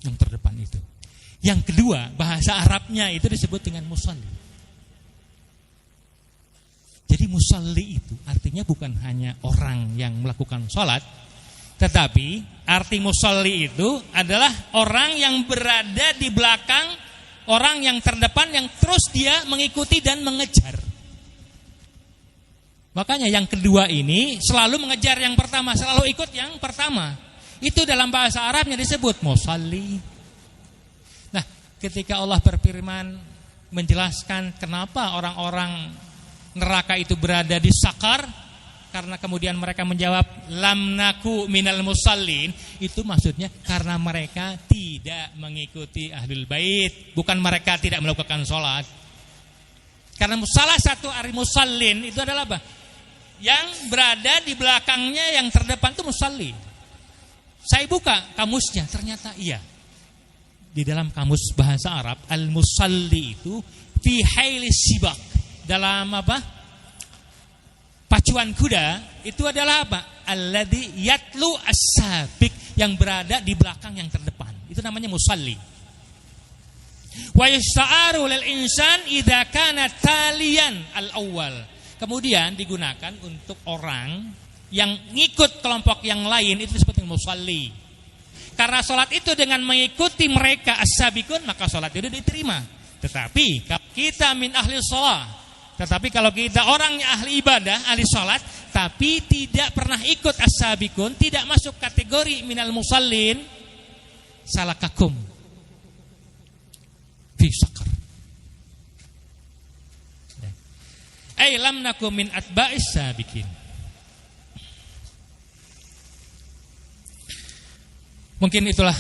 yang terdepan itu. Yang kedua, bahasa Arabnya itu disebut dengan musalli. Jadi musalli itu artinya bukan hanya orang yang melakukan sholat, tetapi arti musalli itu adalah orang yang berada di belakang orang yang terdepan, yang terus dia mengikuti dan mengejar. Makanya yang kedua ini selalu mengejar yang pertama, selalu ikut yang pertama. Itu dalam bahasa Arabnya disebut musalli. Nah, ketika Allah berfirman menjelaskan kenapa orang-orang neraka itu berada di sakar, karena kemudian mereka menjawab lam naku minal musallin, itu maksudnya karena mereka tidak mengikuti ahlul bait, bukan mereka tidak melakukan sholat. Karena salah satu ari musallin itu adalah apa? Yang berada di belakangnya, yang terdepan itu musalli. Saya buka kamusnya, ternyata iya. Di dalam kamus bahasa Arab, al-musalli itu fi hailis sibak, dalam apa? Pacuan kuda itu adalah apa? Alladzi yatlu as-sabiq, yang berada di belakang yang terdepan. Itu namanya musalli. Wa yasta'aru lil insan idza kana taliyan al-awwal. Kemudian digunakan untuk orang yang ngikut kelompok yang lain, itu disebut musalli. Karena sholat itu dengan mengikuti mereka as-sabiqun, maka sholat itu diterima. Tetapi kalau kita min ahli sholat, tetapi kalau kita orangnya ahli ibadah, ahli sholat, tapi tidak pernah ikut as-sabiqun, tidak masuk kategori minal musallin, salakakum fi sakar. Ay lam nakum min atba'is sabiqin. Mungkin itulah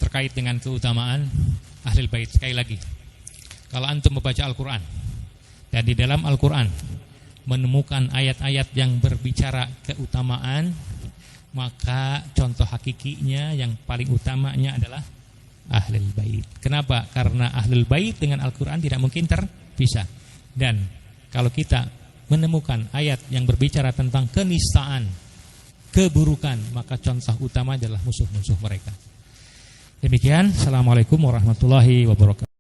terkait dengan keutamaan ahlul bait. Sekali lagi, kalau antum membaca Al-Quran dan di dalam Al-Quran menemukan ayat-ayat yang berbicara keutamaan, maka contoh hakikinya yang paling utamanya adalah ahlul bait. Kenapa? Karena ahlul bait dengan Al-Quran tidak mungkin terpisah. Dan kalau kita menemukan ayat yang berbicara tentang kenistaan, keburukan, maka contoh utama adalah musuh-musuh mereka. Demikian, assalamualaikum warahmatullahi wabarakatuh.